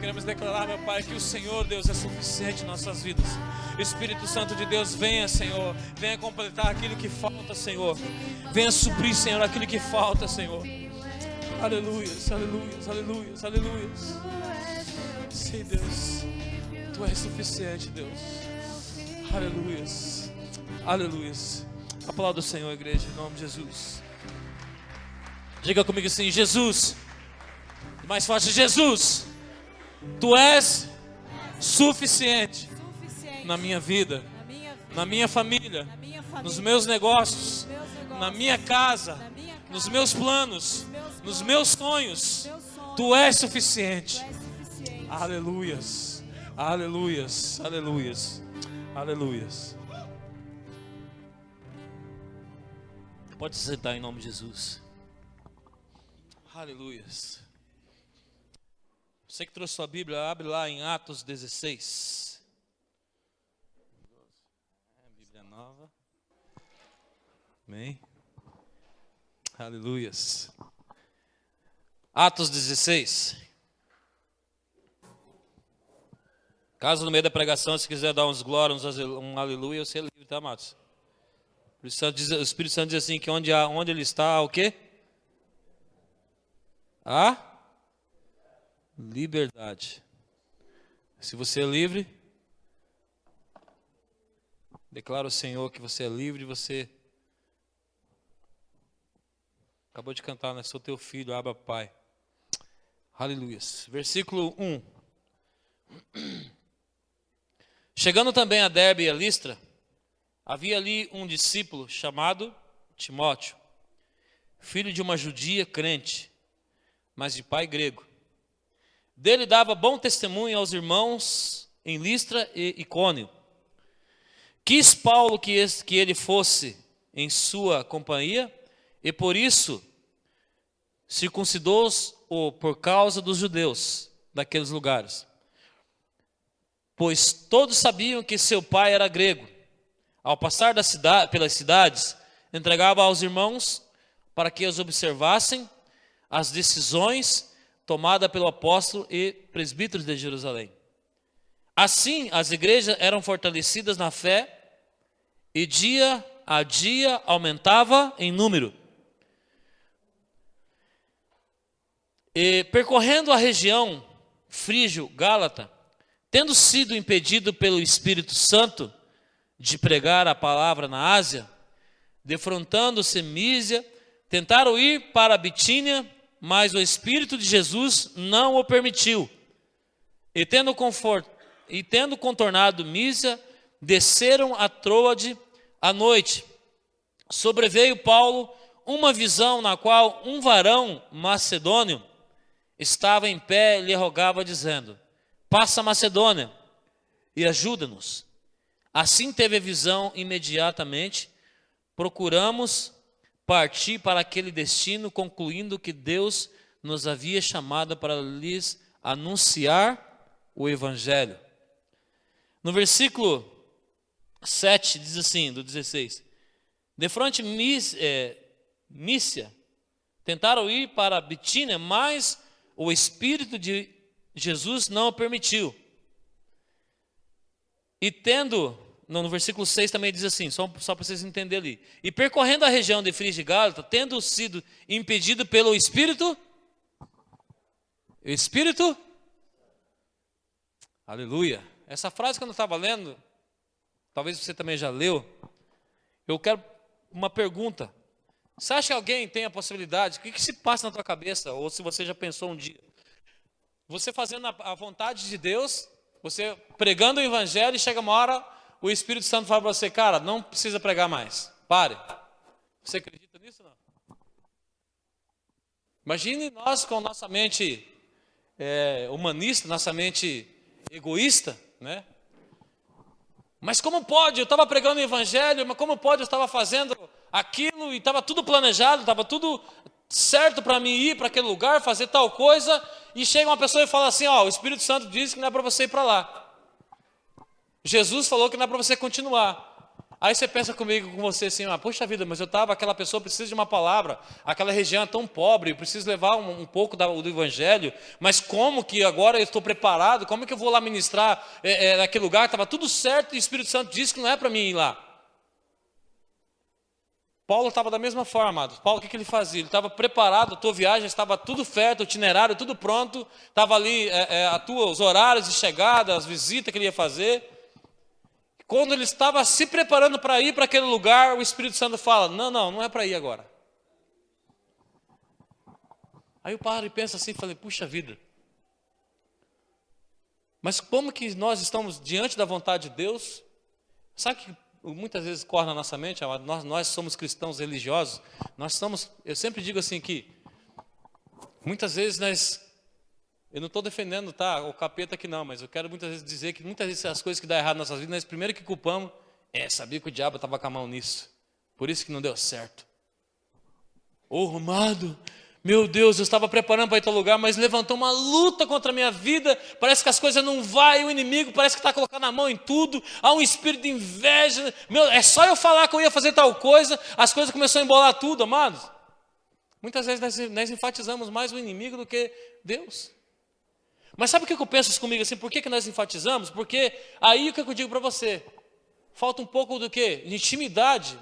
queremos declarar, meu Pai, que o Senhor, Deus, é suficiente em nossas vidas. Espírito Santo de Deus, venha, Senhor. Venha completar aquilo que falta, Senhor. Venha suprir, Senhor, aquilo que falta, Senhor. Aleluias, aleluias, aleluias, aleluias. Sim, Deus, Tu és suficiente, Deus. Aleluias, aleluias. A palavra do Senhor, igreja, em nome de Jesus. Diga comigo assim: Jesus. Mais forte: Jesus, Tu és suficiente na minha vida, na minha família, nos meus negócios, na minha casa, nos meus planos, nos meus sonhos. Tu és suficiente. Aleluias, aleluias, aleluias, aleluias. Pode se sentar em nome de Jesus. Aleluias. Você que trouxe sua Bíblia, abre lá em Atos 16. Bíblia nova. Amém. Aleluias. Atos 16. Caso no meio da pregação, se quiser dar uns glórias, um aleluia, você é livre, tá, amados? O Espírito Santo diz assim, que onde ele está, o quê? A liberdade. Se você é livre, declara ao Senhor que você é livre. Você acabou de cantar, né? Sou teu filho, Abba Pai. Aleluia. Versículo 1. Chegando também a Derbe e a Listra, havia ali um discípulo chamado Timóteo, filho de uma judia crente, mas de pai grego. Dele dava bom testemunho aos irmãos em Listra e Icônio. Quis Paulo que ele fosse em sua companhia, e por isso circuncidou-o por causa dos judeus daqueles lugares. Pois todos sabiam que seu pai era grego. Ao passar pelas cidades, entregava aos irmãos para que os observassem as decisões tomadas pelo apóstolo e presbíteros de Jerusalém. Assim, as igrejas eram fortalecidas na fé e dia a dia aumentava em número. E percorrendo a região frígio-gálata, tendo sido impedido pelo Espírito Santo de pregar a palavra na Ásia, defrontando-se Mísia, tentaram ir para a Bitínia, mas o Espírito de Jesus não o permitiu. E tendo contornado Mísia, desceram a Troade à noite. Sobreveio Paulo uma visão na qual um varão macedônio estava em pé e lhe rogava, dizendo: passa a Macedônia e ajuda-nos. Assim teve a visão imediatamente. Procuramos partir para aquele destino, concluindo que Deus nos havia chamado para lhes anunciar o Evangelho. No versículo 7 diz assim, do 16: defronte Mícia, tentaram ir para Bitínia, mas o Espírito de Jesus não o permitiu. E no versículo 6 também diz assim, só para vocês entenderem ali. E percorrendo a região de Frígia e Gálata, tendo sido impedido pelo Espírito, aleluia. Essa frase, quando eu estava lendo, talvez você também já leu, eu quero uma pergunta. Você acha que alguém tem a possibilidade, o que se passa na tua cabeça, ou se você já pensou um dia, você fazendo a vontade de Deus, você pregando o Evangelho, e chega uma hora, o Espírito Santo fala para você: cara, não precisa pregar mais, pare. Você acredita nisso ou não? Imagine nós com nossa mente humanista, nossa mente egoísta, né? Mas como pode? Eu estava pregando o Evangelho, mas como pode? Eu estava fazendo aquilo e estava tudo planejado, estava tudo certo para mim ir para aquele lugar, fazer tal coisa, e chega uma pessoa e fala assim: ó, o Espírito Santo disse que não é para você ir para lá. Jesus falou que não é para você continuar. Aí você pensa comigo, com você assim, poxa vida, mas aquela pessoa precisa de uma palavra, aquela região é tão pobre, eu preciso levar um pouco do evangelho, mas como que agora eu estou preparado, como que eu vou lá ministrar naquele lugar, estava tudo certo e o Espírito Santo disse que não é para mim ir lá. Paulo estava da mesma forma, amados. Paulo, o que ele fazia? Ele estava preparado, a tua viagem estava tudo certo, o itinerário tudo pronto, estava ali os horários de chegada, as visitas que ele ia fazer. Quando ele estava se preparando para ir para aquele lugar, o Espírito Santo fala, não é para ir agora. Aí eu paro e penso assim, falei, puxa vida. Mas como que nós estamos diante da vontade de Deus? Sabe que muitas vezes corre na nossa mente, nós somos cristãos religiosos, eu sempre digo assim que, muitas vezes eu não estou defendendo, o capeta aqui não, mas eu quero muitas vezes dizer que muitas vezes as coisas que dão errado nas nossas vidas, nós primeiro que culpamos, sabia que o diabo estava com a mão nisso, por isso que não deu certo. Amado, meu Deus, eu estava preparando para ir para tal lugar, mas levantou uma luta contra a minha vida, parece que as coisas não vão, o inimigo parece que está colocando a mão em tudo, há um espírito de inveja, é só eu falar que eu ia fazer tal coisa, as coisas começaram a embolar tudo, amados. Muitas vezes nós enfatizamos mais o inimigo do que Deus. Mas sabe o que eu penso isso comigo assim, por que nós enfatizamos? Porque aí o que eu digo para você, falta um pouco do quê? De intimidade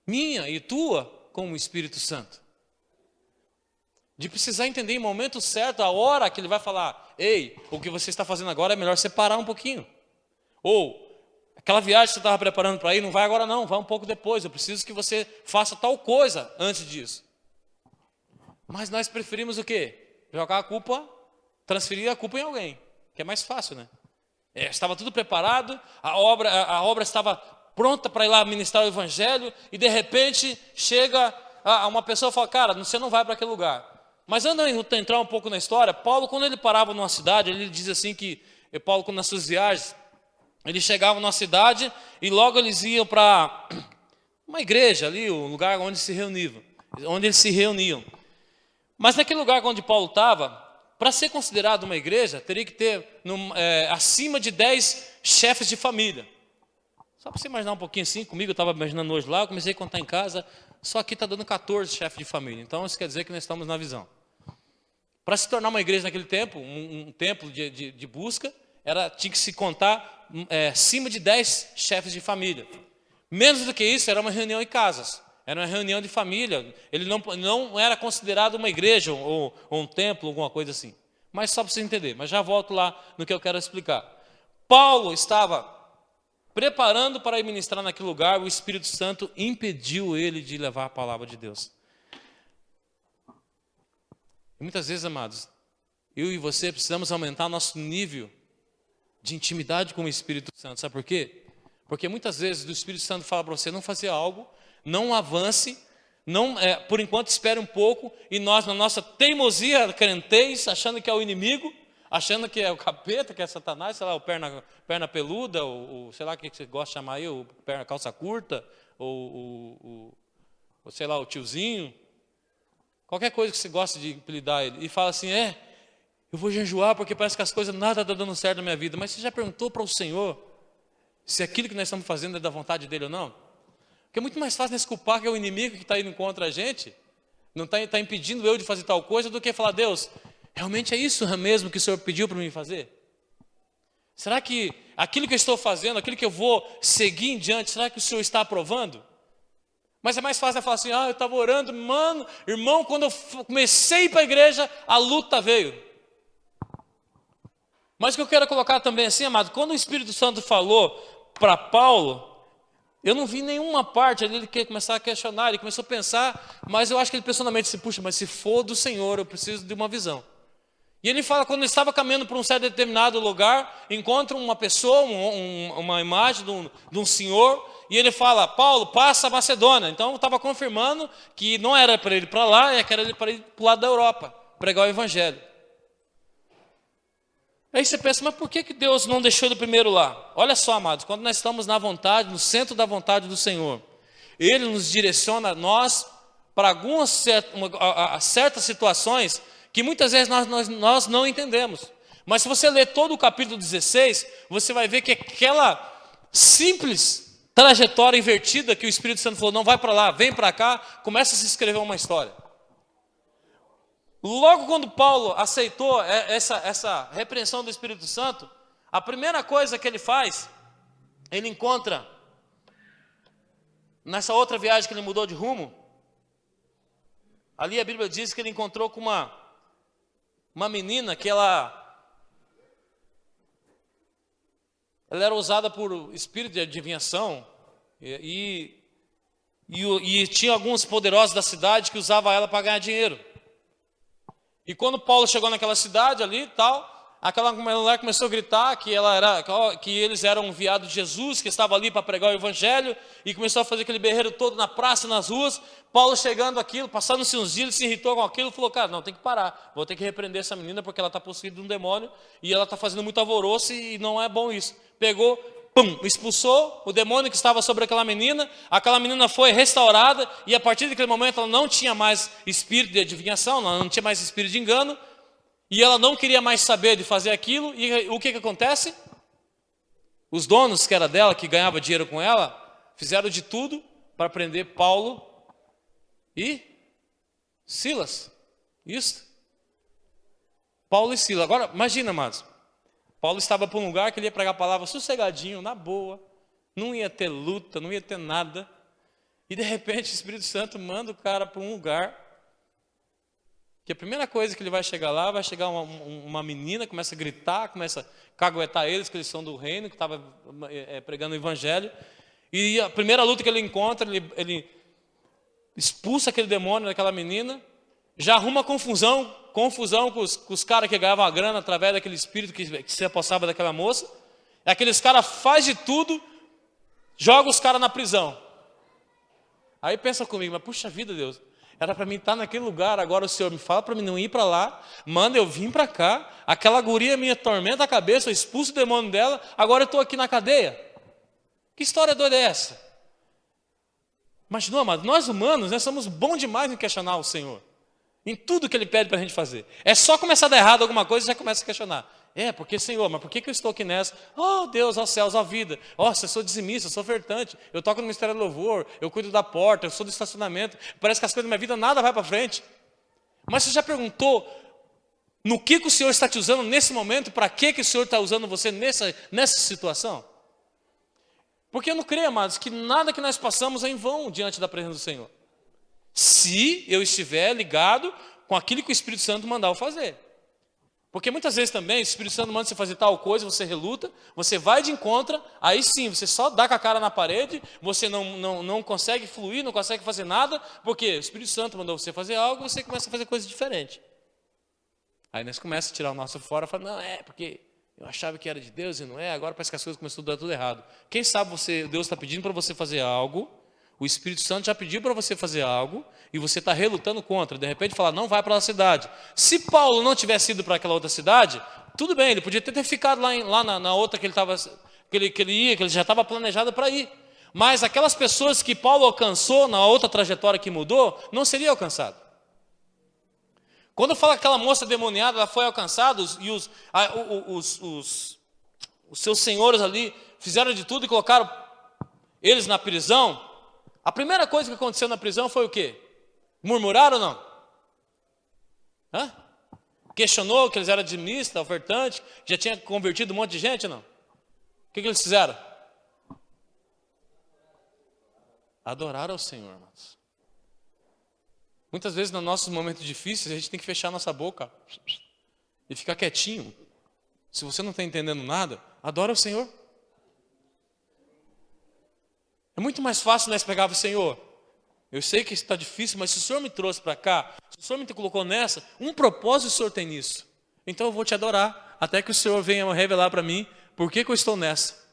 minha e tua com o Espírito Santo. De precisar entender em momento certo, a hora que ele vai falar, ei, o que você está fazendo agora é melhor separar um pouquinho. Ou, aquela viagem que você estava preparando para ir, não vai agora não, vai um pouco depois, eu preciso que você faça tal coisa antes disso. Mas nós preferimos o quê? Jogar a culpa, transferir a culpa em alguém, que é mais fácil, né? Estava tudo preparado, a obra estava pronta para ir lá ministrar o evangelho, e de repente chega uma pessoa e fala, cara, você não vai para aquele lugar. Mas antes de entrar um pouco na história, Paulo, quando ele parava numa cidade, ele diz assim que, Paulo, nas suas viagens, ele chegava numa cidade e logo eles iam para uma igreja ali, um lugar onde eles se reuniam. Mas naquele lugar onde Paulo estava, para ser considerado uma igreja, teria que ter acima de 10 chefes de família. Só para você imaginar um pouquinho assim, comigo eu estava imaginando hoje lá, eu comecei a contar em casa, só aqui está dando 14 chefes de família. Então isso quer dizer que nós estamos na visão. Para se tornar uma igreja naquele tempo, um templo de busca, tinha que se contar acima de 10 chefes de família. Menos do que isso, era uma reunião em casas. Era uma reunião de família. Ele não era considerado uma igreja ou um templo, alguma coisa assim. Mas só para você entender. Mas já volto lá no que eu quero explicar. Paulo estava preparando para ir ministrar naquele lugar, o Espírito Santo impediu ele de levar a palavra de Deus. E muitas vezes, amados, eu e você precisamos aumentar nosso nível de intimidade com o Espírito Santo. Sabe por quê? Porque muitas vezes o Espírito Santo fala para você não fazer algo, não avance, por enquanto espere um pouco, e nós, na nossa teimosia, crentez, achando que é o inimigo, achando que é o capeta, que é Satanás, sei lá, o perna peluda, ou sei lá o que você gosta de chamar aí, o perna calça curta, ou sei lá, o tiozinho, qualquer coisa que você gosta de apelidar ele, e fala assim, eu vou jejuar porque parece que as coisas nada está dando certo na minha vida. Mas você já perguntou para o Senhor se aquilo que nós estamos fazendo é da vontade dele ou não? Porque é muito mais fácil nós culpar que é o inimigo que está indo contra a gente, não está impedindo eu de fazer tal coisa, do que falar, Deus, realmente é isso mesmo que o Senhor pediu para mim fazer? Será que aquilo que eu estou fazendo, aquilo que eu vou seguir em diante, será que o Senhor está aprovando? Mas é mais fácil falar assim, eu estava orando, irmão, quando eu comecei a ir para a igreja, a luta veio. Mas o que eu quero colocar também assim, amado, quando o Espírito Santo falou para Paulo, eu não vi nenhuma parte ali ele começar a questionar, ele começou a pensar, mas eu acho que ele pensou na mente assim, puxa, mas se for do Senhor, eu preciso de uma visão. E ele fala, quando ele estava caminhando para um certo determinado lugar, encontra uma pessoa, uma imagem de um senhor, e ele fala, Paulo, passa a Macedônia. Então estava confirmando que não era para ele ir para lá, é que era para ele para o lado da Europa, pregar o evangelho. Aí você pensa, mas por que Deus não deixou ele primeiro lá? Olha só, amados, quando nós estamos na vontade, no centro da vontade do Senhor, Ele nos direciona nós para algumas certas situações que muitas vezes nós não entendemos. Mas se você ler todo o capítulo 16, você vai ver que aquela simples trajetória invertida que o Espírito Santo falou, não vai para lá, vem para cá, começa a se escrever uma história. Logo quando Paulo aceitou essa repreensão do Espírito Santo, a primeira coisa que ele faz, ele encontra, nessa outra viagem que ele mudou de rumo, ali a Bíblia diz que ele encontrou com uma menina que ela era usada por espírito de adivinhação e tinha alguns poderosos da cidade que usavam ela para ganhar dinheiro. E quando Paulo chegou naquela cidade ali e tal, aquela mulher começou a gritar que eles eram enviados de Jesus, que estava ali para pregar o evangelho, e começou a fazer aquele berreiro todo na praça, nas ruas. Paulo chegando aquilo, passando-se uns dias, ele se irritou com aquilo, falou, cara, não, tem que parar, vou ter que repreender essa menina, porque ela está possuída de um demônio, e ela está fazendo muito alvoroço, e não é bom isso. Pegou, pum, expulsou o demônio que estava sobre aquela menina foi restaurada, e a partir daquele momento ela não tinha mais espírito de adivinhação, ela não tinha mais espírito de engano, e ela não queria mais saber de fazer aquilo, e o que acontece? Os donos que era dela, que ganhava dinheiro com ela, fizeram de tudo para prender Paulo e Silas. Isso. Paulo e Silas. Agora, imagina, amados. Paulo estava para um lugar que ele ia pregar a palavra sossegadinho, na boa, não ia ter luta, não ia ter nada, e de repente o Espírito Santo manda o cara para um lugar que a primeira coisa que ele vai chegar lá, vai chegar uma menina, começa a gritar, começa a caguetar eles, que eles são do reino, que estava pregando o evangelho. E a primeira luta que ele encontra, ele expulsa aquele demônio daquela menina, já arruma confusão com os caras que ganhavam a grana através daquele espírito que se apossava daquela moça. E aqueles caras fazem de tudo, joga os caras na prisão. Aí pensa comigo, mas puxa vida, Deus, era para mim estar naquele lugar, agora o Senhor me fala para mim não ir para lá, manda eu vir para cá, aquela guria me atormenta a cabeça, eu expulso o demônio dela, agora eu estou aqui na cadeia. Que história doida é essa? Mas não, amado, nós humanos, nós somos bons demais em questionar o Senhor, em tudo que Ele pede para a gente fazer. É só começar a dar errado alguma coisa e já começa a questionar. Porque Senhor, mas por que eu estou aqui nessa? Oh Deus, ó céus, ó vida. Eu sou dizimista, eu sou ofertante, eu toco no ministério do louvor, eu cuido da porta, eu sou do estacionamento. Parece que as coisas da minha vida nada vai para frente. Mas você já perguntou no que o Senhor está te usando nesse momento? Para que o Senhor está usando você nessa situação? Porque eu não creio, amados, que nada que nós passamos é em vão diante da presença do Senhor. Se eu estiver ligado com aquilo que o Espírito Santo mandar eu fazer. Porque muitas vezes também o Espírito Santo manda você fazer tal coisa, você reluta, você vai de encontro, aí sim, você só dá com a cara na parede, você não consegue fluir, não consegue fazer nada, porque o Espírito Santo mandou você fazer algo, você começa a fazer coisa diferente. Aí nós começamos a tirar o nosso fora e falar, não, porque eu achava que era de Deus e não é, agora parece que as coisas começam a dar tudo errado. Quem sabe Deus está pedindo para você fazer algo, o Espírito Santo já pediu para você fazer algo e você está relutando contra. De repente fala, não vai para a cidade. Se Paulo não tivesse ido para aquela outra cidade, tudo bem, ele podia ter ficado lá na outra que ele já estava planejado para ir. Mas aquelas pessoas que Paulo alcançou na outra trajetória que mudou, não seria alcançado. Quando fala que aquela moça demoniada, ela foi alcançada e os seus senhores ali fizeram de tudo e colocaram eles na prisão. A primeira coisa que aconteceu na prisão foi o quê? Murmuraram ou não? Questionou que eles eram dizimistas, ofertantes, já tinha convertido um monte de gente, não? O que eles fizeram? Adoraram ao Senhor, irmãos. Muitas vezes, nos nossos momentos difíceis, a gente tem que fechar nossa boca e ficar quietinho. Se você não está entendendo nada, adora o Senhor. É muito mais fácil nós pegar o Senhor. Eu sei que está difícil, mas se o Senhor me trouxe para cá, se o Senhor me colocou nessa, um propósito o Senhor tem nisso. Então eu vou te adorar, até que o Senhor venha revelar para mim por que eu estou nessa.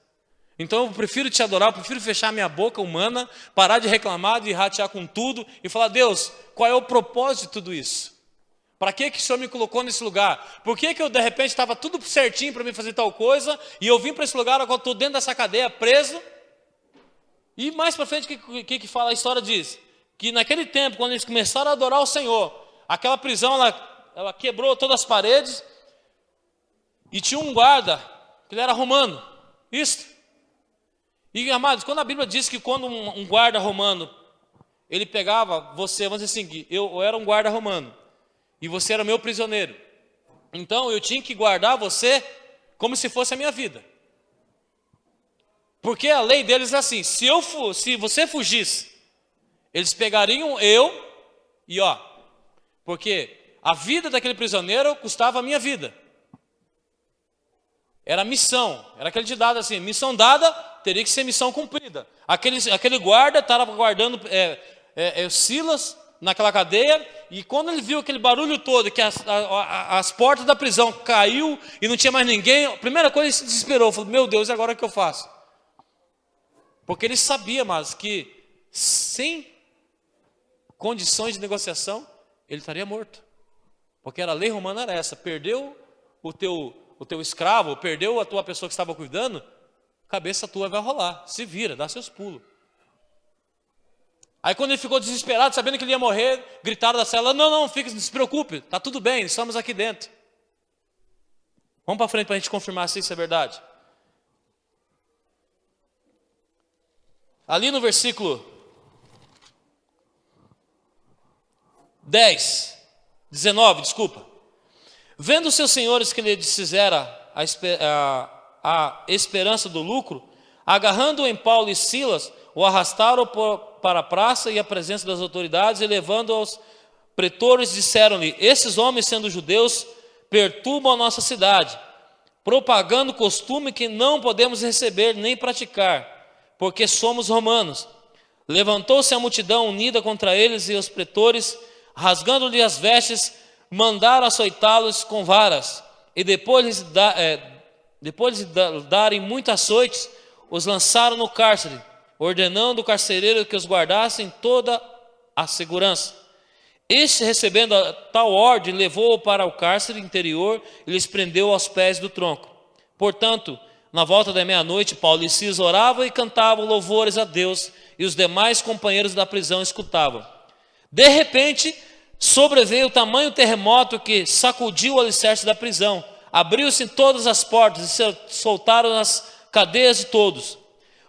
Então eu prefiro te adorar, eu prefiro fechar minha boca humana, parar de reclamar, de ratear com tudo e falar, Deus, qual é o propósito de tudo isso? Para que o Senhor me colocou nesse lugar? Por que eu de repente estava tudo certinho para mim fazer tal coisa e eu vim para esse lugar, agora estou dentro dessa cadeia preso? E mais para frente, o que fala a história diz? Que naquele tempo, quando eles começaram a adorar o Senhor, aquela prisão, ela quebrou todas as paredes, e tinha um guarda, que ele era romano, isso. E, amados, quando a Bíblia diz que quando um guarda romano, ele pegava você, vamos dizer assim, eu era um guarda romano, e você era meu prisioneiro. Então, eu tinha que guardar você como se fosse a minha vida. Porque a lei deles é assim, se você fugisse, eles pegariam eu e porque a vida daquele prisioneiro custava a minha vida. Era missão, era aquele ditado assim, missão dada, teria que ser missão cumprida. Aquele guarda estava guardando Silas naquela cadeia, e quando ele viu aquele barulho todo, que as portas da prisão caiu e não tinha mais ninguém, a primeira coisa ele se desesperou, falou, meu Deus, e agora o que eu faço? Porque ele sabia, mas que sem condições de negociação, ele estaria morto. Porque a lei romana era essa, perdeu o teu escravo, perdeu a tua pessoa que estava cuidando, cabeça tua vai rolar, se vira, dá seus pulos. Aí quando ele ficou desesperado, sabendo que ele ia morrer, gritaram da cela, não, fica, não se preocupe, está tudo bem, estamos aqui dentro. Vamos para frente para a gente confirmar se isso é verdade. Ali no versículo 19, desculpa. Vendo os seus senhores que lhe desfizera a esperança do lucro, agarrando-o em Paulo e Silas, o arrastaram para a praça e a presença das autoridades, e levando aos pretores, disseram-lhe, esses homens, sendo judeus, perturbam a nossa cidade, propagando costume que não podemos receber nem praticar, porque somos romanos. Levantou-se a multidão unida contra eles, e os pretores, rasgando-lhe as vestes, mandaram açoitá-los com varas, e depois de darem muitas açoites, os lançaram no cárcere, ordenando o carcereiro que os guardassem toda a segurança. Este, recebendo a tal ordem, levou-o para o cárcere interior e lhes prendeu aos pés do tronco. Portanto, na volta da meia-noite, Paulo e Silas oravam e cantavam louvores a Deus, e os demais companheiros da prisão escutavam. De repente, sobreveio o tamanho terremoto que sacudiu o alicerce da prisão. Abriu-se todas as portas e se soltaram as cadeias de todos.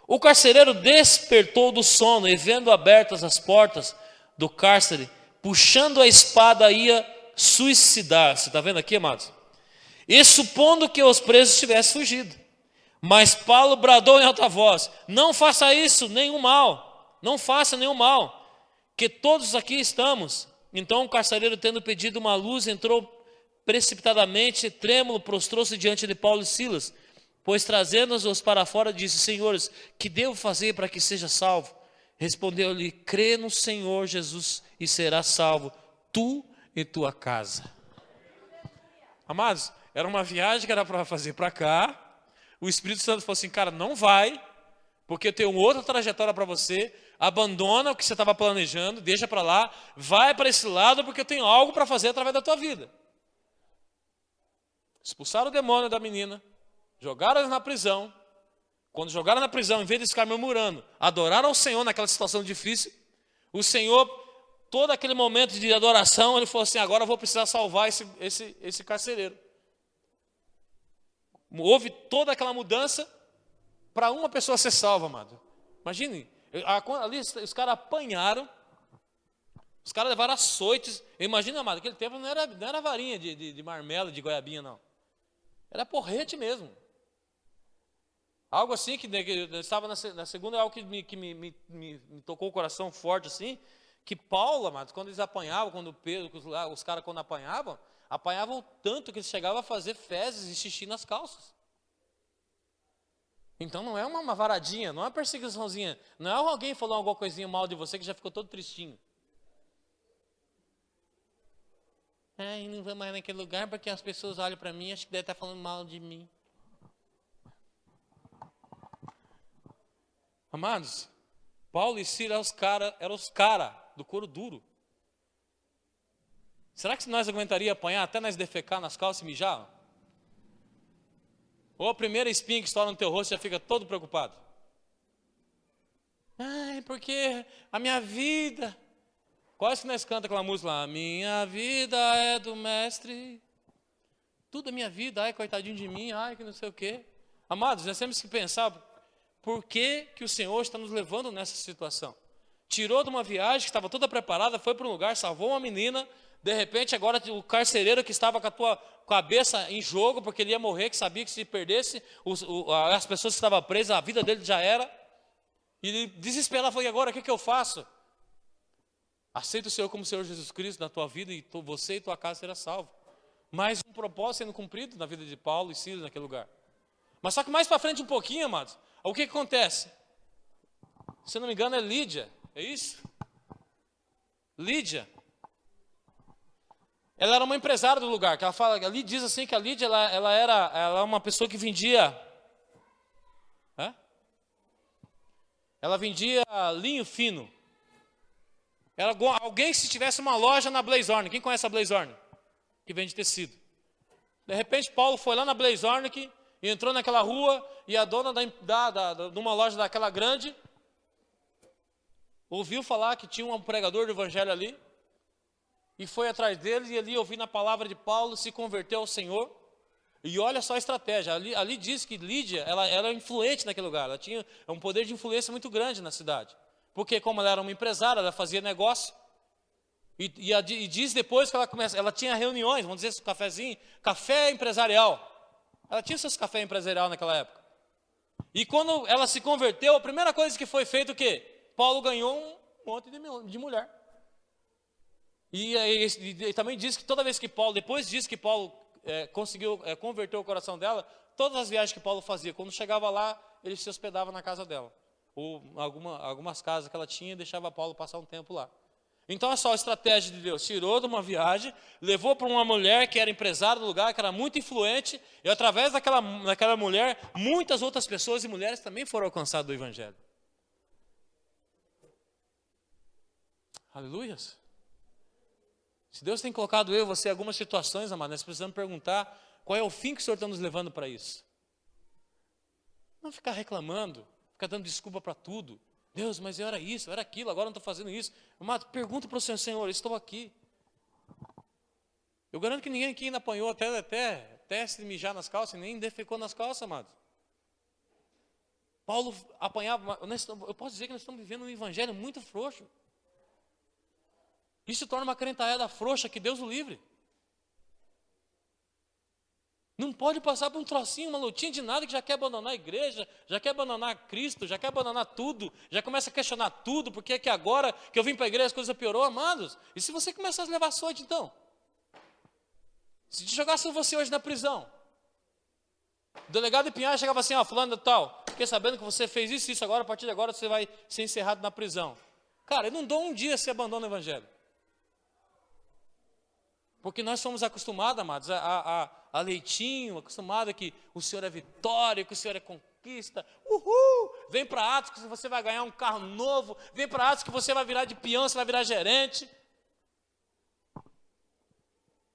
O carcereiro despertou do sono e, vendo abertas as portas do cárcere, puxando a espada, ia suicidar-se. Está vendo aqui, amados? E supondo que os presos tivessem fugido. Mas Paulo bradou em alta voz, não faça isso, nenhum mal. Não faça nenhum mal, que todos aqui estamos. Então o carcereiro, tendo pedido uma luz, entrou precipitadamente, trêmulo, prostrou-se diante de Paulo e Silas, pois trazendo-os para fora, disse, senhores, que devo fazer para que seja salvo? Respondeu-lhe, crê no Senhor Jesus e serás salvo, tu e tua casa. Amados, era uma viagem que era para fazer para cá, o Espírito Santo falou assim, cara, não vai, porque eu tenho outra trajetória para você, abandona o que você estava planejando, deixa para lá, vai para esse lado, porque eu tenho algo para fazer através da tua vida. Expulsaram o demônio da menina, jogaram na prisão. Quando jogaram na prisão, em vez de ficar murmurando, adoraram ao Senhor naquela situação difícil. O Senhor, todo aquele momento de adoração, ele falou assim, agora eu vou precisar salvar esse carcereiro. Houve toda aquela mudança para uma pessoa ser salva, amado. Imagine, ali os caras apanharam, os caras levaram açoites. Imagina, amado, aquele tempo não era varinha de marmelo, de goiabinha, não. Era porrete mesmo. Algo assim que eu estava na segunda, algo que me tocou o coração forte assim, que Paulo, amado, quando eles apanhavam, quando Pedro, os caras quando apanhavam tanto que eles chegavam a fazer fezes e xixi nas calças. Então não é uma varadinha, não é uma perseguiçãozinha, não é alguém falou alguma coisinha mal de você que já ficou todo tristinho. Ai, não vou mais naquele lugar porque as pessoas olham para mim e acham que deve estar falando mal de mim. Amados, Paulo e Silas eram os caras do couro duro. Será que nós aguentaríamos apanhar até nós defecar nas calças e mijar? Ou a primeira espinha que estoura no teu rosto já fica todo preocupado? Ai, porque a minha vida... Quase que nós cantamos aquela música lá, a minha vida é do mestre, tudo é minha vida, ai, coitadinho de mim, ai, que não sei o quê. Amados, nós temos que pensar, por que que o Senhor está nos levando nessa situação? Tirou de uma viagem que estava toda preparada, foi para um lugar, salvou uma menina, de repente agora o carcereiro que estava com a tua cabeça em jogo, porque ele ia morrer, que sabia que se perdesse as pessoas que estavam presas, a vida dele já era. E ele desesperado, falou, e agora, o que eu faço? Aceita o Senhor como Senhor Jesus Cristo na tua vida e você e tua casa será salvo. Mais um propósito sendo cumprido na vida de Paulo e Silas naquele lugar. Mas só que mais para frente um pouquinho, amados, o que acontece? Se eu não me engano é Lídia, é isso? Lídia. Ela era uma empresária do lugar, que ela fala, ali diz assim que a Lídia, ela era uma pessoa que vendia... Ela vendia linho fino. Alguém se tivesse uma loja na Blazornic, quem conhece a Blazornic? Que vende tecido. De repente Paulo foi lá na Blazornic e entrou naquela rua e a dona de uma loja daquela grande ouviu falar que tinha um pregador do evangelho ali e foi atrás dele e ali ouvindo a palavra de Paulo se converteu ao Senhor. E olha só a estratégia, ali diz que Lídia, ela era influente naquele lugar, ela tinha um poder de influência muito grande na cidade. Porque como ela era uma empresária, ela fazia negócio. E diz depois que ela tinha reuniões, vamos dizer assim, cafezinho, café empresarial. Ela tinha seus café empresarial naquela época. E quando ela se converteu, a primeira coisa que foi feita o quê? Paulo ganhou um monte de mulher. E também diz que toda vez que Paulo, depois diz que Paulo conseguiu converter o coração dela, todas as viagens que Paulo fazia, quando chegava lá, ele se hospedava na casa dela. Ou algumas casas que ela tinha e deixava Paulo passar um tempo lá. Então é só a estratégia de Deus. Tirou de uma viagem, levou para uma mulher que era empresária do lugar, que era muito influente, e através daquela mulher, muitas outras pessoas e mulheres também foram alcançadas do Evangelho. Aleluias. Se Deus tem colocado eu e você em algumas situações, amado, nós precisamos perguntar qual é o fim que o Senhor está nos levando para isso. Não ficar reclamando, ficar dando desculpa para tudo. Deus, mas eu era isso, eu era aquilo, agora não estou fazendo isso. Amado, pergunta para o Senhor, Senhor, eu estou aqui. Eu garanto que ninguém aqui ainda apanhou até se mijar nas calças, nem defecou nas calças, amado. Paulo apanhava, eu posso dizer que nós estamos vivendo um evangelho muito frouxo. Isso torna uma crentaiada frouxa, que Deus o livre. Não pode passar por um trocinho, uma lutinha de nada que já quer abandonar a igreja, já quer abandonar Cristo, já quer abandonar tudo, já começa a questionar tudo, porque é que agora que eu vim para a igreja as coisas piorou, amados. E se você começar a levar açoite então? Se te jogasse você hoje na prisão, o delegado de Pinhais chegava assim, fulano de tal, fiquei sabendo que você fez isso, agora, a partir de agora você vai ser encerrado na prisão. Cara, eu não dou um dia se abandona o evangelho. Porque nós somos acostumados, amados, a leitinho, acostumados que o Senhor é vitória, que o Senhor é conquista. Uhul! Vem para Atos que você vai ganhar um carro novo. Vem para Atos que você vai virar de peão, você vai virar gerente.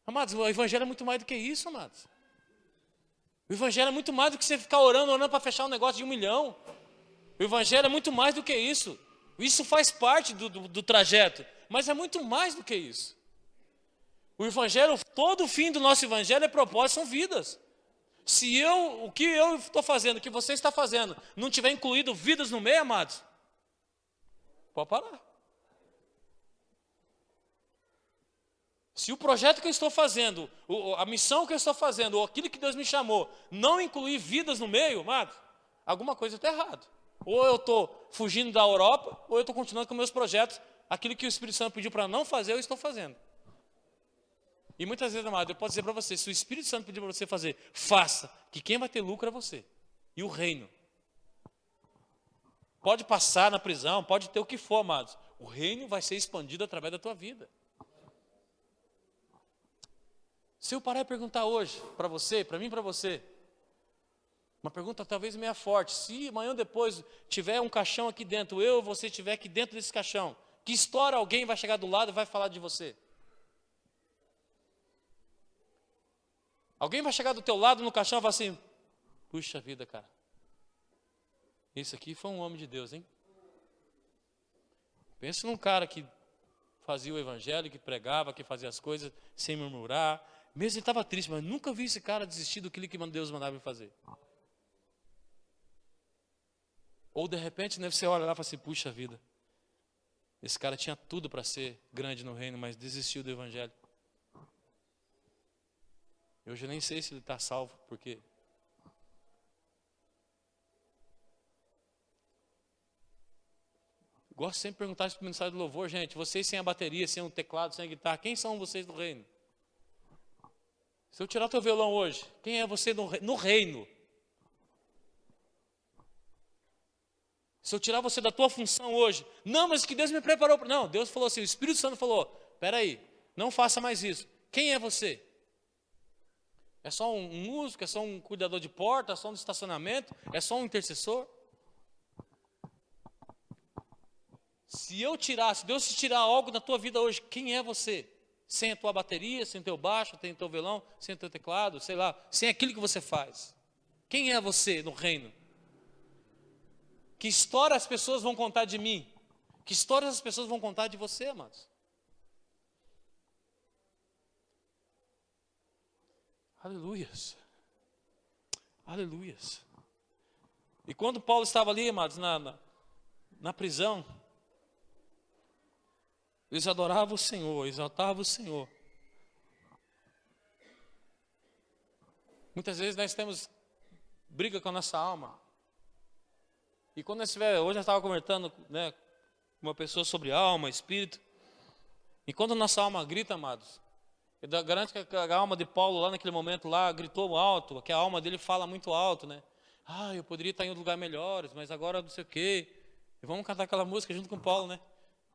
Amados, o evangelho é muito mais do que isso, amados. O evangelho é muito mais do que você ficar orando para fechar um negócio de 1 milhão. O evangelho é muito mais do que isso. Isso faz parte do trajeto, mas é muito mais do que isso. O evangelho, todo o fim do nosso evangelho é propósito, são vidas. Se o que eu estou fazendo, o que você está fazendo, não tiver incluído vidas no meio, amados, pode parar. Se o projeto que eu estou fazendo, a missão que eu estou fazendo, ou aquilo que Deus me chamou, não incluir vidas no meio, amados, alguma coisa está errado. Ou eu estou fugindo da Europa, ou eu estou continuando com meus projetos, aquilo que o Espírito Santo pediu para não fazer, eu estou fazendo. E muitas vezes, amado, eu posso dizer para você, se o Espírito Santo pedir para você fazer, faça, que quem vai ter lucro é você. E o reino. Pode passar na prisão, pode ter o que for, amados. O reino vai ser expandido através da tua vida. Se eu parar e perguntar hoje, para você, para mim, para você, uma pergunta talvez meia forte, se amanhã ou depois tiver um caixão aqui dentro, eu ou você estiver aqui dentro desse caixão, que história alguém vai chegar do lado e vai falar de você? Alguém vai chegar do teu lado no caixão e falar assim, puxa vida, cara, esse aqui foi um homem de Deus, hein? Pensa num cara que fazia o evangelho, que pregava, que fazia as coisas sem murmurar, mesmo ele estava triste, mas nunca vi esse cara desistir do que Deus mandava ele fazer. Ou de repente, né, você olha lá e fala assim, puxa vida, esse cara tinha tudo para ser grande no reino, mas desistiu do evangelho. Eu já nem sei se ele está salvo, porque gosto sempre de perguntar isso para o ministério do louvor, gente, vocês sem a bateria, sem o teclado, sem a guitarra, quem são vocês do reino? Se eu tirar o teu violão hoje, quem é você no reino? Se eu tirar você da tua função hoje, não, mas que Deus me preparou. Não, Deus falou assim, o Espírito Santo falou, espera aí, não faça mais isso. Quem é você? É só um músico, é só um cuidador de porta, é só um estacionamento, é só um intercessor? Se Deus te tirar algo da tua vida hoje, quem é você? Sem a tua bateria, sem o teu baixo, sem o teu violão, sem o teu teclado, sei lá, sem aquilo que você faz. Quem é você no reino? Que história as pessoas vão contar de mim? Que histórias as pessoas vão contar de você, amados? Aleluias. Aleluias. E quando Paulo estava ali, amados, na prisão, eles adoravam o Senhor, exaltavam o Senhor. Muitas vezes nós temos briga com a nossa alma. E quando nós estiver, hoje eu estava conversando, né, com uma pessoa sobre alma, espírito. E quando a nossa alma grita, amados, eu garanto que a alma de Paulo lá naquele momento lá gritou alto, que a alma dele fala muito alto, né? Ah, eu poderia estar em outro lugar melhores, mas agora não sei o quê. E vamos cantar aquela música junto com Paulo, né?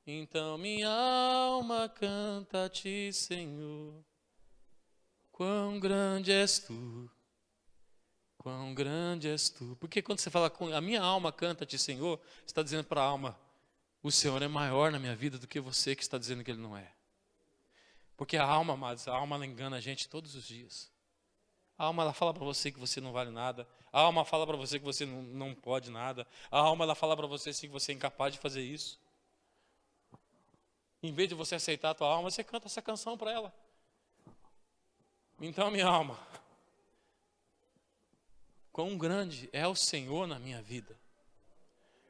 Então minha alma canta a ti, Senhor, quão grande és tu, quão grande és tu. Porque quando você fala, a minha alma canta a ti, Senhor, você está dizendo para a alma, o Senhor é maior na minha vida do que você que está dizendo que Ele não é. Porque a alma, amados, a alma ela engana a gente todos os dias. A alma ela fala para você que você não vale nada. A alma fala para você que você não pode nada. A alma ela fala para você que você é incapaz de fazer isso. Em vez de você aceitar a tua alma, você canta essa canção para ela. Então, minha alma, quão grande é o Senhor na minha vida.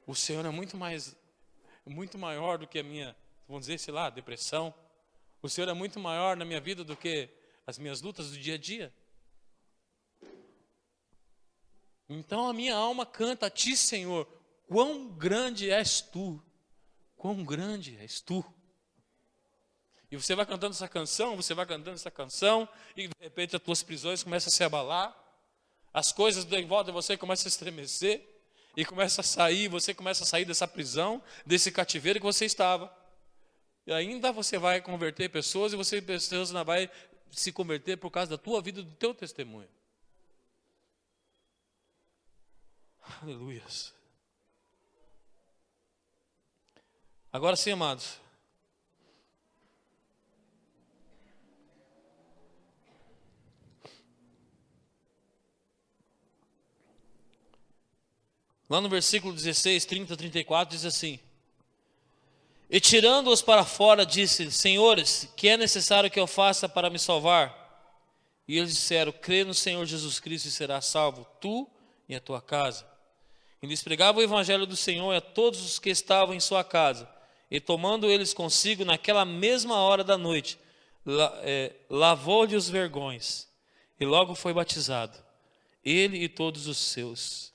O Senhor é muito maior do que a minha, vamos dizer, sei lá, depressão. O Senhor é muito maior na minha vida do que as minhas lutas do dia a dia. Então a minha alma canta a ti, Senhor, quão grande és tu, quão grande és tu. E você vai cantando essa canção, e de repente as tuas prisões começam a se abalar, as coisas em volta de você começam a estremecer, e você começa a sair dessa prisão, desse cativeiro que você estava. E ainda você vai converter pessoas, e pessoas ainda vai se converter por causa da tua vida, do teu testemunho. Aleluias. Agora sim, amados. Lá no versículo 16, 30, 34, diz assim: E tirando-os para fora, disse: Senhores, que é necessário que eu faça para me salvar? E eles disseram: Crê no Senhor Jesus Cristo e serás salvo, tu e a tua casa. E lhes pregava o evangelho do Senhor a todos os que estavam em sua casa. E tomando eles consigo naquela mesma hora da noite, lavou-lhe os vergões, e logo foi batizado, ele e todos os seus.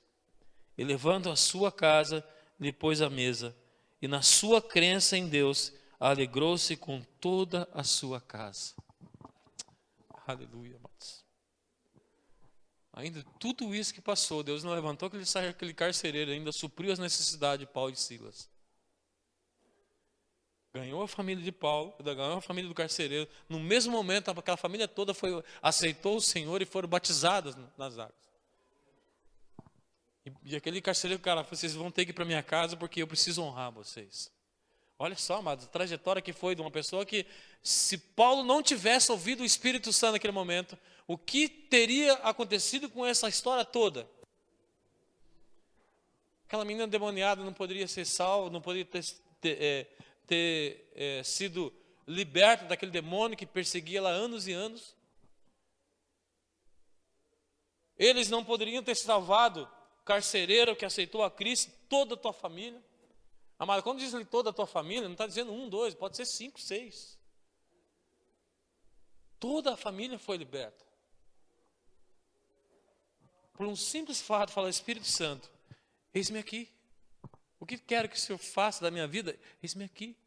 E levando a sua casa, lhe pôs à mesa, e na sua crença em Deus, alegrou-se com toda a sua casa. Aleluia, amados. Ainda tudo isso que passou, Deus não levantou aquele carcereiro, ainda supriu as necessidades de Paulo e Silas. Ganhou a família de Paulo, ganhou a família do carcereiro. No mesmo momento, aquela família toda aceitou o Senhor e foram batizadas nas águas. E aquele carcereiro, cara, vocês vão ter que ir para minha casa porque eu preciso honrar vocês. Olha só, amados, a trajetória que foi de uma pessoa que, se Paulo não tivesse ouvido o Espírito Santo naquele momento, o que teria acontecido com essa história toda? Aquela menina endemoniada não poderia ser salva, não poderia ter sido liberta daquele demônio que perseguia ela há anos e anos. Eles não poderiam ter salvado carcereiro que aceitou a Cristo, toda a tua família. Amado, quando diz toda a tua família, não está dizendo 1, 2, pode ser 5, 6. Toda a família foi liberta. Por um simples fato, fala: Espírito Santo, eis-me aqui. O que quero que o Senhor faça da minha vida? Eis-me aqui.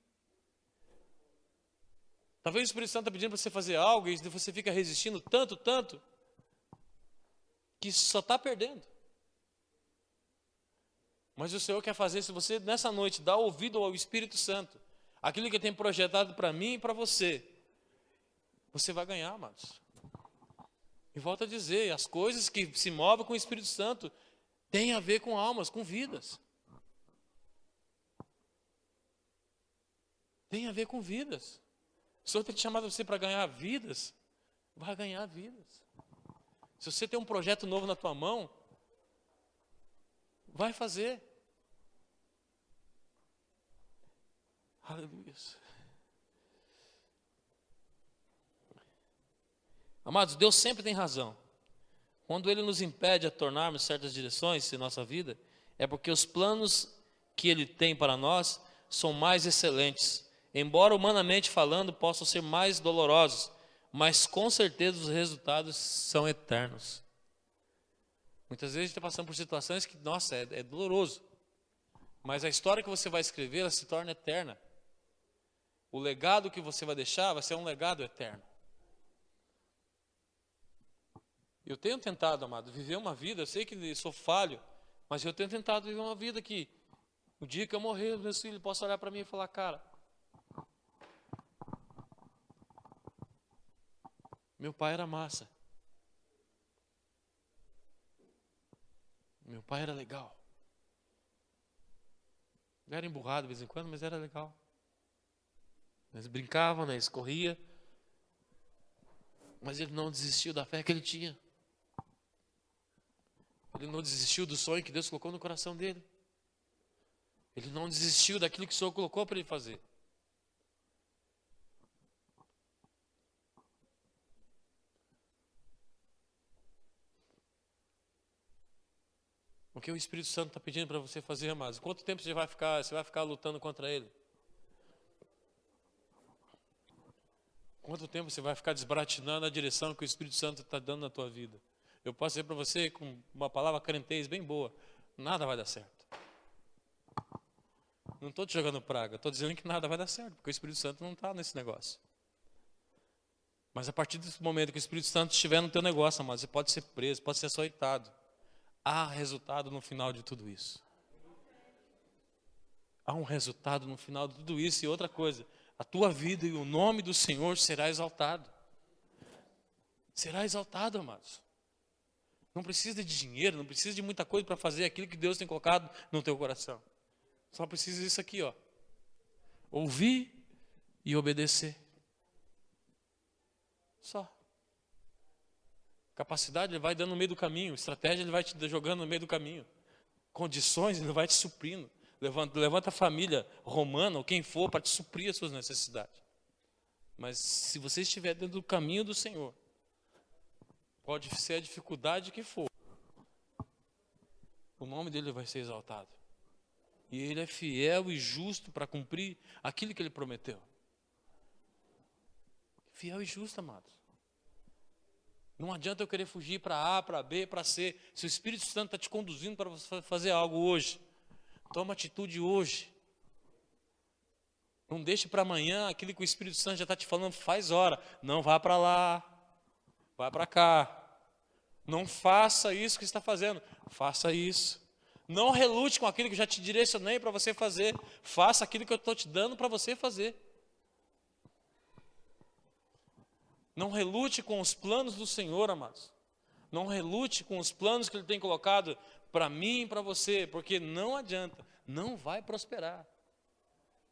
Talvez o Espírito Santo está pedindo para você fazer algo e você fica resistindo tanto, que só está perdendo. Mas o Senhor quer fazer, se você nessa noite dá ouvido ao Espírito Santo, aquilo que Ele tem projetado para mim e para você, você vai ganhar, amados. E volto a dizer, as coisas que se movem com o Espírito Santo têm a ver com almas, com vidas. Tem a ver com vidas. O Senhor tem te chamado você para ganhar vidas, vai ganhar vidas. Se você tem um projeto novo na tua mão, vai fazer. Aleluia. Amados, Deus sempre tem razão. Quando Ele nos impede a tornarmos certas direções em nossa vida, é porque os planos que Ele tem para nós são mais excelentes. Embora humanamente falando possam ser mais dolorosos, mas com certeza os resultados são eternos. Muitas vezes a gente está passando por situações que, nossa, é doloroso. Mas a história que você vai escrever, ela se torna eterna. O legado que você vai deixar vai ser um legado eterno. Eu tenho tentado, amado, viver uma vida, eu sei que sou falho, mas eu tenho tentado viver uma vida que, o dia que eu morrer, meus filhos possam olhar para mim e falar: cara, meu pai era massa. Meu pai era legal. Ele era emburrado de vez em quando, mas era legal. Eles brincavam, né? Eles corriam. Mas ele não desistiu da fé que ele tinha. Ele não desistiu do sonho que Deus colocou no coração dele. Ele não desistiu daquilo que o Senhor colocou para ele fazer. O que o Espírito Santo está pedindo para você fazer, amados? Quanto tempo você vai ficar lutando contra ele? Quanto tempo você vai ficar desbaratinando a direção que o Espírito Santo está dando na tua vida? Eu posso dizer para você, com uma palavra crentez bem boa, nada vai dar certo. Não estou te jogando praga, estou dizendo que nada vai dar certo, porque o Espírito Santo não está nesse negócio. Mas a partir desse momento que o Espírito Santo estiver no teu negócio, amado, você pode ser preso, pode ser açoitado. Há resultado no final de tudo isso. Há um resultado no final de tudo isso. E outra coisa, a tua vida e o nome do Senhor será exaltado. Será exaltado, amados. Não precisa de dinheiro, não precisa de muita coisa para fazer aquilo que Deus tem colocado no teu coração. Só precisa disso aqui, ó. Ouvir e obedecer. Só. Capacidade Ele vai dando no meio do caminho. Estratégia Ele vai te jogando no meio do caminho. Condições Ele vai te suprindo. Levanta a família romana ou quem for para te suprir as suas necessidades. Mas se você estiver dentro do caminho do Senhor, pode ser a dificuldade que for, o nome dele vai ser exaltado. E Ele é fiel e justo para cumprir aquilo que Ele prometeu. Fiel e justo, amados. Não adianta eu querer fugir para A, para B, para C. Se o Espírito Santo está te conduzindo para você fazer algo hoje, toma atitude hoje. Não deixe para amanhã aquilo que o Espírito Santo já está te falando, faz hora. Não vá para lá, vai para cá. Não faça isso que está fazendo, faça isso. Não relute com aquilo que eu já te direcionei para você fazer. Faça aquilo que eu estou te dando para você fazer. Não relute com os planos do Senhor, amados. Não relute com os planos que Ele tem colocado para mim e para você, porque não adianta, não vai prosperar.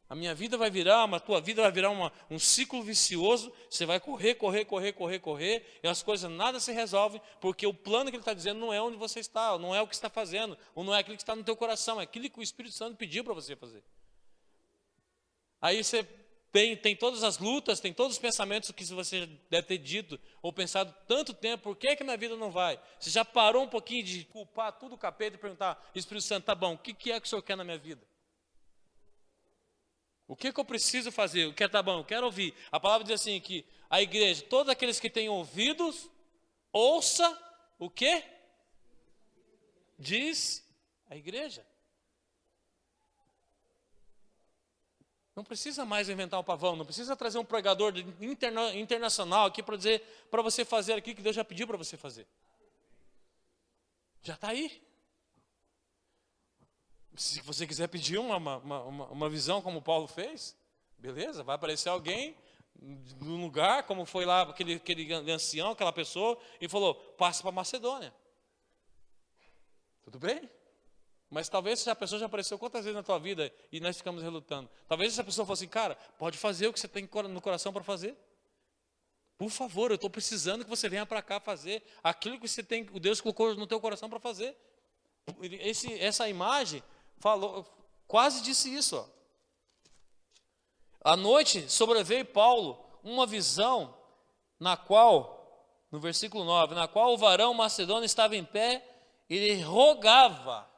A minha vida vai virar, a tua vida vai virar um ciclo vicioso, você vai correr, e as coisas nada se resolvem, porque o plano que Ele está dizendo não é onde você está, não é o que está fazendo, ou não é aquilo que está no teu coração, é aquilo que o Espírito Santo pediu para você fazer. Aí você tem todas as lutas, tem todos os pensamentos que você deve ter dito ou pensado tanto tempo, por que minha vida não vai? Você já parou um pouquinho de culpar tudo o capeta e perguntar, Espírito Santo, tá bom, o que é que o Senhor quer na minha vida? O que eu preciso fazer? O que tá bom? Eu quero ouvir. A palavra diz assim, que a igreja, todos aqueles que têm ouvidos, ouça o quê? Diz a igreja. Não precisa mais inventar um pavão, não precisa trazer um pregador internacional aqui para dizer para você fazer aquilo que Deus já pediu para você fazer. Já está aí. Se você quiser pedir uma visão como Paulo fez, beleza, vai aparecer alguém no lugar, como foi lá aquele ancião, aquela pessoa, e falou, passa para Macedônia. Tudo bem? Mas talvez essa pessoa já apareceu quantas vezes na tua vida e nós ficamos relutando. Talvez essa pessoa fosse assim, cara, pode fazer o que você tem no coração para fazer. Por favor, eu estou precisando que você venha para cá fazer aquilo que você tem, o Deus colocou no teu coração para fazer. Essa imagem falou, quase disse isso. Ó. À noite sobreveio Paulo uma visão na qual, no versículo 9, na qual o varão macedônio estava em pé e ele rogava,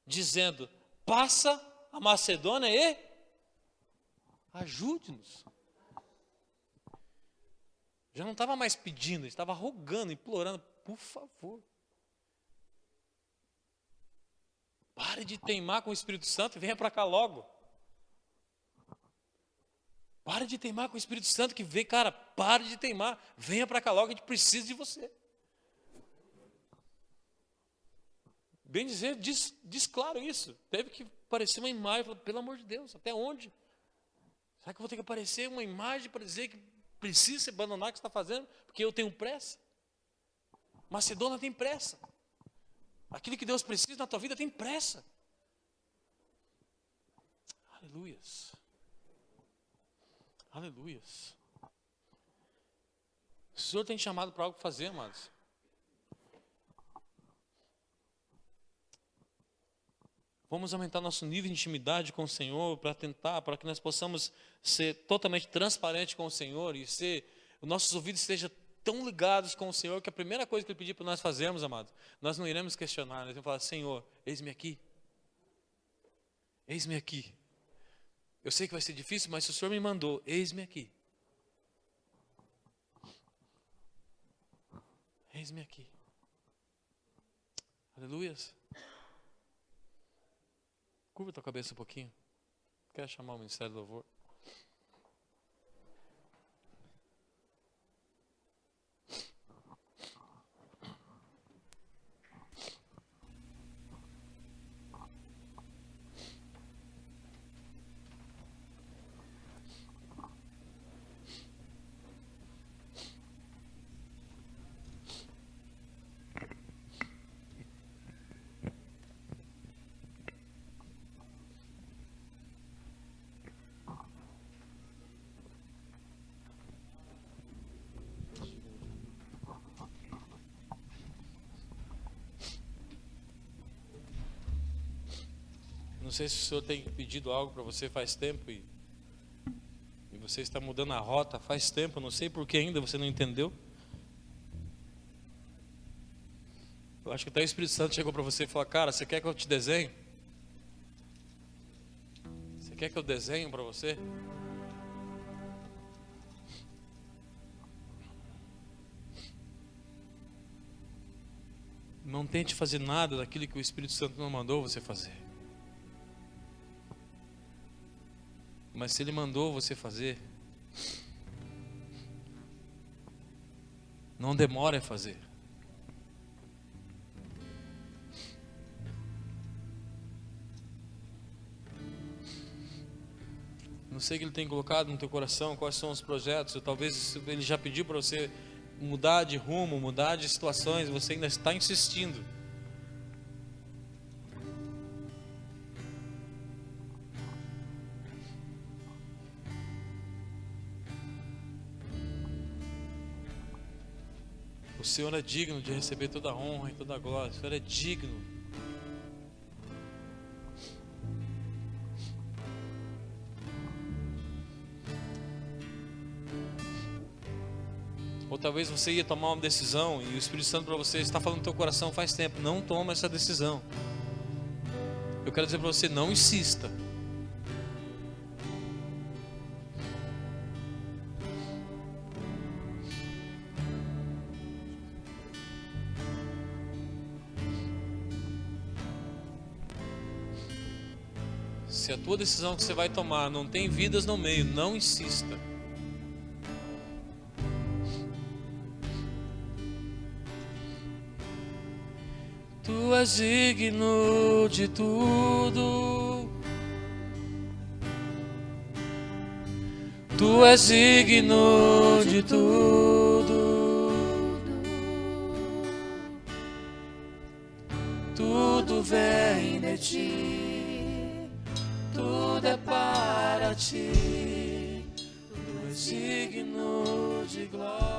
dizendo, passa a Macedônia e ajude-nos. Já não estava mais pedindo, estava rogando, implorando, por favor. Pare de teimar com o Espírito Santo e venha para cá logo. Pare de teimar com o Espírito Santo que vem, cara, pare de teimar, venha para cá logo, a gente precisa de você. Bem dizer, diz claro isso. Teve que aparecer uma imagem, falou, pelo amor de Deus, até onde? Será que eu vou ter que aparecer uma imagem para dizer que precisa se abandonar o que você está fazendo? Porque eu tenho pressa. Macedônia tem pressa. Aquilo que Deus precisa na tua vida tem pressa. Aleluias. Aleluias. O Senhor tem te chamado para algo para fazer, amados. Vamos aumentar nosso nível de intimidade com o Senhor para que nós possamos ser totalmente transparentes com o Senhor e os nossos ouvidos estejam tão ligados com o Senhor que a primeira coisa que Ele pedir para nós fazermos, amados, nós não iremos questionar, nós vamos falar, Senhor, eis-me aqui. Eis-me aqui. Eu sei que vai ser difícil, mas se o Senhor me mandou, eis-me aqui. Eis-me aqui. Aleluias. Curva tua cabeça um pouquinho. Quer chamar o Ministério do Louvor? Não sei se o Senhor tem pedido algo para você faz tempo e você está mudando a rota faz tempo, não sei por que ainda você não entendeu. Eu acho que até o Espírito Santo chegou para você e falou, cara, você quer que eu te desenhe? Você quer que eu desenhe para você? Não tente fazer nada daquilo que o Espírito Santo não mandou você fazer. Mas se Ele mandou você fazer, não demore a fazer. Não sei o que Ele tem colocado no teu coração, quais são os projetos, ou talvez Ele já pediu para você mudar de rumo, mudar de situações, você ainda está insistindo. O Senhor é digno de receber toda a honra e toda a glória. O Senhor é digno. Ou talvez você ia tomar uma decisão e o Espírito Santo para você está falando no teu coração faz tempo, não toma essa decisão. Eu quero dizer para você, não insista. Se a tua decisão que você vai tomar não tem vidas no meio, não insista. Tu és digno de tudo. Tu és digno de tudo. Tudo vem de ti. Tudo é para ti. Tu és digno de glória.